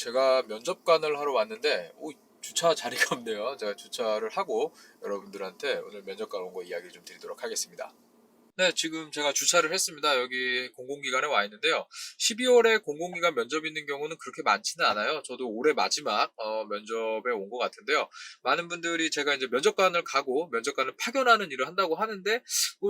제가 면접관을 하러 왔는데 주차 자리가 없네요. 제가 주차를 하고 여러분들한테 오늘 면접관 온 거 이야기 좀 드리도록 하겠습니다. 네, 지금 제가 주차를 했습니다. 여기 공공기관에 와 있는데요. 12월에 공공기관 면접 있는 경우는 그렇게 많지는 않아요. 저도 올해 마지막 면접에 온 것 같은데요. 많은 분들이 제가 이제 면접관을 가고 면접관을 파견하는 일을 한다고 하는데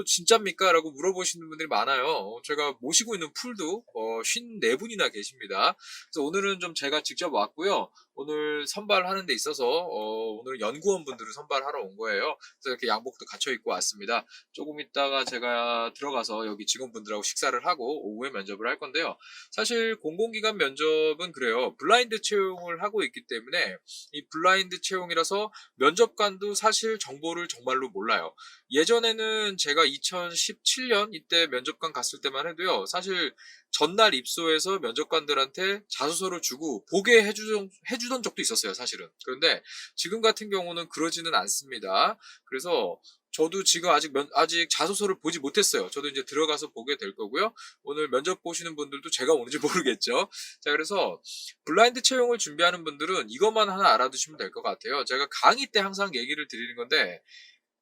진짜입니까? 라고 물어보시는 분들이 많아요. 제가 모시고 있는 풀도 54분이나 계십니다. 그래서 오늘은 좀 제가 직접 왔고요. 오늘 선발하는 데 있어서 오늘 연구원 분들을 선발하러 온 거예요. 그래서 이렇게 양복도 갖춰 입고 왔습니다. 조금 있다가 제가 들어가서 여기 직원분들하고 식사를 하고 오후에 면접을 할 건데요. 사실 공공기관 면접은 그래요. 블라인드 채용을 하고 있기 때문에 이 블라인드 채용이라서 면접관도 사실 정보를 정말로 몰라요. 예전에는 제가 2017년 이때 면접관 갔을 때만 해도요. 사실 전날 입소해서 면접관들한테 자소서를 주고 보게 해주던 적도 있었어요. 사실은. 그런데 지금 같은 경우는 그러지는 않습니다. 그래서 저도 지금 아직 자소서를 보지 못했어요. 저도 이제 들어가서 보게 될 거고요. 오늘 면접 보시는 분들도 제가 오는지 모르겠죠. 자, 그래서 블라인드 채용을 준비하는 분들은 이것만 하나 알아두시면 될 것 같아요. 제가 강의 때 항상 얘기를 드리는 건데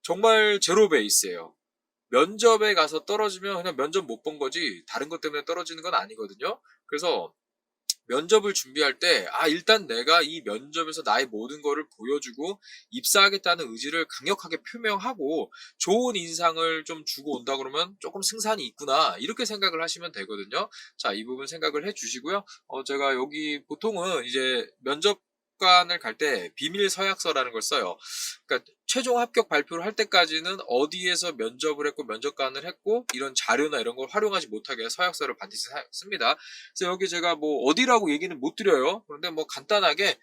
정말 제로 베이스예요. 면접에 가서 떨어지면 그냥 면접 못 본 거지 다른 것 때문에 떨어지는 건 아니거든요. 그래서 면접을 준비할 때, 일단 내가 이 면접에서 나의 모든 거를 보여주고 입사하겠다는 의지를 강력하게 표명하고 좋은 인상을 좀 주고 온다 그러면 조금 승산이 있구나. 이렇게 생각을 하시면 되거든요. 자, 이 부분 생각을 해 주시고요. 제가 여기 보통은 이제 면접관을 갈 때 비밀 서약서라는 걸 써요. 그러니까 최종 합격 발표를 할 때까지는 어디에서 면접을 했고 면접관을 했고 이런 자료나 이런 걸 활용하지 못하게 서약서를 반드시 씁니다. 그래서 여기 제가 뭐 어디라고 얘기는 못 드려요. 그런데 뭐 간단하게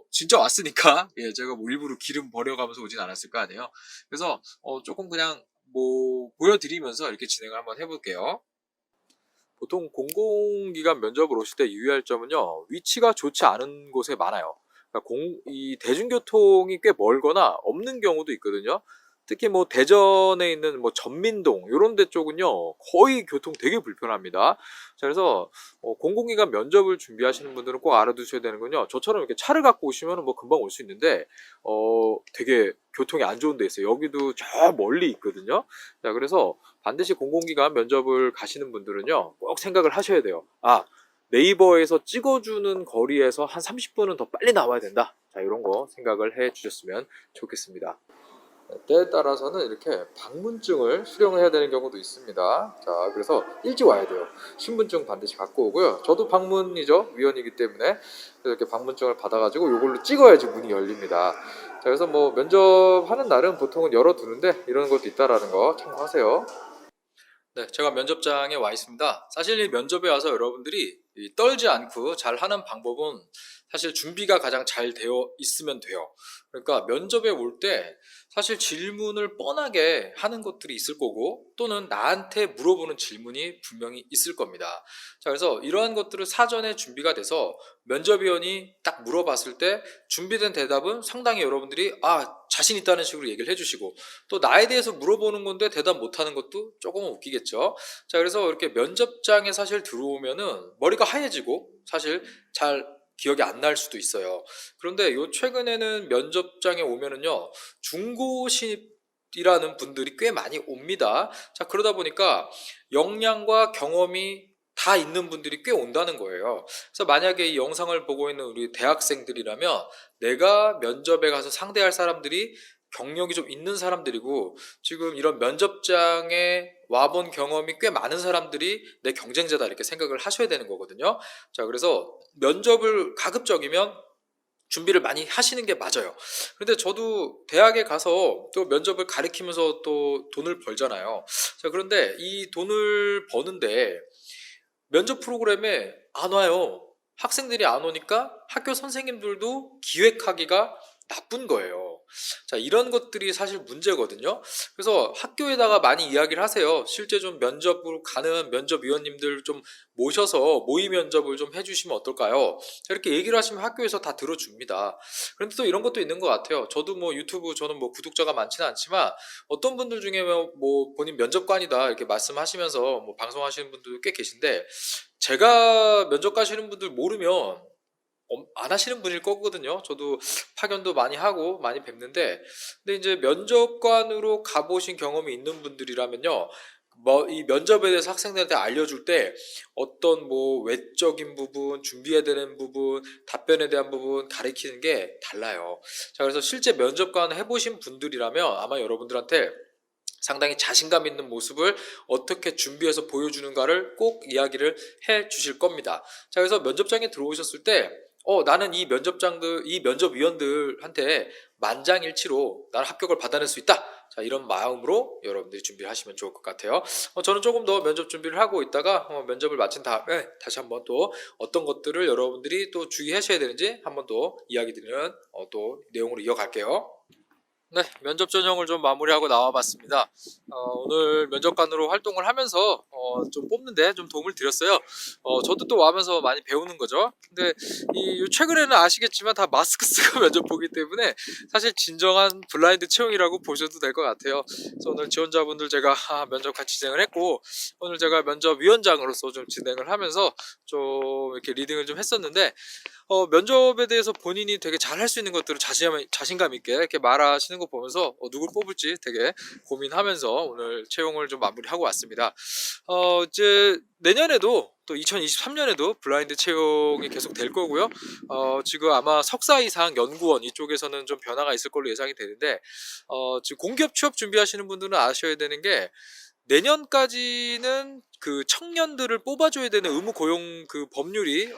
진짜 왔으니까 예, 제가 뭐 일부러 기름 버려가면서 오진 않았을 거 아니에요. 그래서 조금 그냥 뭐 보여드리면서 이렇게 진행을 한번 해볼게요. 보통 공공기관 면접을 오실 때 유의할 점은요, 위치가 좋지 않은 곳에 많아요. 그러니까 이 대중교통이 꽤 멀거나 없는 경우도 있거든요. 특히 뭐 대전에 있는 뭐 전민동 이런 데 쪽은요 거의 교통 되게 불편합니다. 자, 그래서 공공기관 면접을 준비하시는 분들은 꼭 알아두셔야 되는 건요, 저처럼 이렇게 차를 갖고 오시면 뭐 금방 올 수 있는데 되게 교통이 안 좋은 데 있어요. 여기도 저 멀리 있거든요. 자, 그래서 반드시 공공기관 면접을 가시는 분들은요 꼭 생각을 하셔야 돼요. 네이버에서 찍어주는 거리에서 한 30분은 더 빨리 나와야 된다. 자, 이런 거 생각을 해 주셨으면 좋겠습니다. 때에 따라서는 이렇게 방문증을 수령을 해야 되는 경우도 있습니다. 자, 그래서 일찍 와야 돼요. 신분증 반드시 갖고 오고요. 저도 방문이죠. 위원이기 때문에. 그래서 이렇게 방문증을 받아가지고 이걸로 찍어야지 문이 열립니다. 자, 그래서 뭐 면접하는 날은 보통은 열어두는데 이런 것도 있다라는 거 참고하세요. 네, 제가 면접장에 와 있습니다. 사실 이 면접에 와서 여러분들이 떨지 않고 잘 하는 방법은 사실 준비가 가장 잘 되어 있으면 돼요. 그러니까 면접에 올 때 사실 질문을 뻔하게 하는 것들이 있을 거고 또는 나한테 물어보는 질문이 분명히 있을 겁니다. 자, 그래서 이러한 것들을 사전에 준비가 돼서 면접위원이 딱 물어봤을 때 준비된 대답은 상당히 여러분들이 자신 있다는 식으로 얘기를 해주시고 또 나에 대해서 물어보는 건데 대답 못하는 것도 조금은 웃기겠죠. 자, 그래서 이렇게 면접장에 사실 들어오면은 머리가 하얘지고 사실 잘 기억이 안 날 수도 있어요. 그런데 요 최근에는 면접장에 오면은요 중고신입이라는 분들이 꽤 많이 옵니다. 자, 그러다 보니까 역량과 경험이 다 있는 분들이 꽤 온다는 거예요. 그래서 만약에 이 영상을 보고 있는 우리 대학생들이라면 내가 면접에 가서 상대할 사람들이 경력이 좀 있는 사람들이고 지금 이런 면접장에 와본 경험이 꽤 많은 사람들이 내 경쟁자다 이렇게 생각을 하셔야 되는 거거든요. 자, 그래서 면접을 가급적이면 준비를 많이 하시는 게 맞아요. 그런데 저도 대학에 가서 또 면접을 가리키면서 또 돈을 벌잖아요. 자, 그런데 이 돈을 버는데 면접 프로그램에 안 와요. 학생들이 안 오니까 학교 선생님들도 기획하기가 나쁜 거예요. 자, 이런 것들이 사실 문제거든요. 그래서 학교에다가 많이 이야기를 하세요. 실제 좀 면접으로 가는 면접위원님들 좀 모셔서 모의 면접을 좀 해주시면 어떨까요? 자, 이렇게 얘기를 하시면 학교에서 다 들어줍니다. 그런데 또 이런 것도 있는 것 같아요. 저도 뭐 유튜브 저는 뭐 구독자가 많지는 않지만 어떤 분들 중에 뭐 본인 면접관이다 이렇게 말씀하시면서 뭐 방송하시는 분들도 꽤 계신데 제가 면접 가시는 분들 모르면 안 하시는 분일 거거든요. 저도 파견도 많이 하고 많이 뵙는데, 근데 이제 면접관으로 가보신 경험이 있는 분들이라면요. 뭐 이 면접에 대해서 학생들한테 알려줄 때 어떤 뭐 외적인 부분, 준비해야 되는 부분, 답변에 대한 부분 가리키는 게 달라요. 자, 그래서 실제 면접관 해보신 분들이라면 아마 여러분들한테 상당히 자신감 있는 모습을 어떻게 준비해서 보여주는가를 꼭 이야기를 해 주실 겁니다. 자, 그래서 면접장에 들어오셨을 때, 나는 이 면접위원들한테 만장일치로 나는 합격을 받아낼 수 있다. 자, 이런 마음으로 여러분들이 준비를 하시면 좋을 것 같아요. 저는 조금 더 면접 준비를 하고 있다가 면접을 마친 다음에 다시 한번 또 어떤 것들을 여러분들이 또 주의하셔야 되는지 한번 또 이야기 드리는 또 내용으로 이어갈게요. 네, 면접 전형을 좀 마무리하고 나와봤습니다. 오늘 면접관으로 활동을 하면서 좀 뽑는데 좀 도움을 드렸어요. 저도 또 와면서 많이 배우는 거죠. 근데 최근에는 아시겠지만 다 마스크 쓰고 면접 보기 때문에 사실 진정한 블라인드 채용이라고 보셔도 될 것 같아요. 그래서 오늘 지원자분들 제가 면접 같이 진행을 했고, 오늘 제가 면접위원장으로서 좀 진행을 하면서 좀 이렇게 리딩을 좀 했었는데, 면접에 대해서 본인이 되게 잘할 수 있는 것들을 자신감 있게 이렇게 말하시는 거 보면서 누굴 뽑을지 되게 고민하면서 오늘 채용을 좀 마무리하고 왔습니다. 이제 내년에도 또 2023년에도 블라인드 채용이 계속 될 거고요. 지금 아마 석사 이상 연구원 이쪽에서는 좀 변화가 있을 걸로 예상이 되는데, 지금 공기업 취업 준비하시는 분들은 아셔야 되는 게, 내년까지는 그 청년들을 뽑아줘야 되는 의무 고용 그 법률이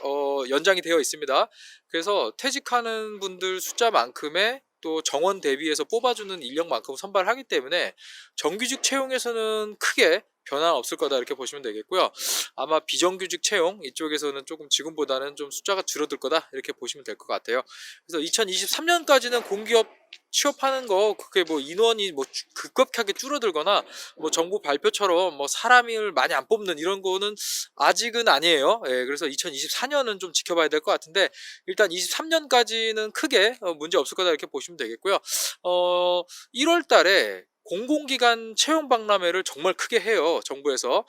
연장이 되어 있습니다. 그래서 퇴직하는 분들 숫자만큼의 또 정원 대비해서 뽑아주는 인력만큼 선발하기 때문에 정규직 채용에서는 크게 변화는 없을 거다 이렇게 보시면 되겠고요. 아마 비정규직 채용 이쪽에서는 조금 지금보다는 좀 숫자가 줄어들 거다 이렇게 보시면 될 것 같아요. 그래서 2023년까지는 공기업 취업하는 거 그게 뭐 인원이 뭐 급격하게 줄어들거나 뭐 정부 발표처럼 뭐 사람을 많이 안 뽑는 이런 거는 아직은 아니에요. 예, 그래서 2024년은 좀 지켜봐야 될 것 같은데, 일단 23년까지는 크게 문제 없을 거다 이렇게 보시면 되겠고요. 1월 달에 공공기관 채용 박람회를 정말 크게 해요, 정부에서.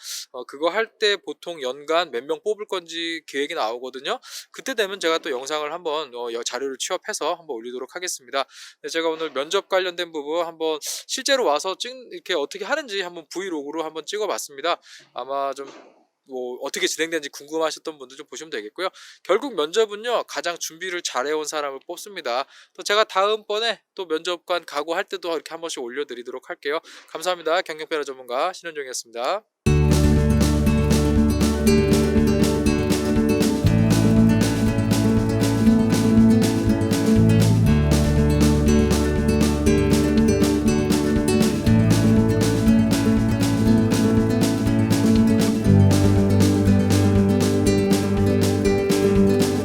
그거 할 때 보통 연간 몇 명 뽑을 건지 계획이 나오거든요. 그때 되면 제가 또 영상을 한번 자료를 취합해서 한번 올리도록 하겠습니다. 네, 제가 오늘 면접 관련된 부분 한번 실제로 와서 이렇게 어떻게 하는지 한번 브이로그로 한번 찍어봤습니다. 아마 좀 뭐 어떻게 진행되는지 궁금하셨던 분들 좀 보시면 되겠고요. 결국 면접은요, 가장 준비를 잘해온 사람을 뽑습니다. 또 제가 다음번에 또 면접관 각오할 때도 이렇게 한 번씩 올려드리도록 할게요. 감사합니다. 경영패널 전문가 신현종이었습니다.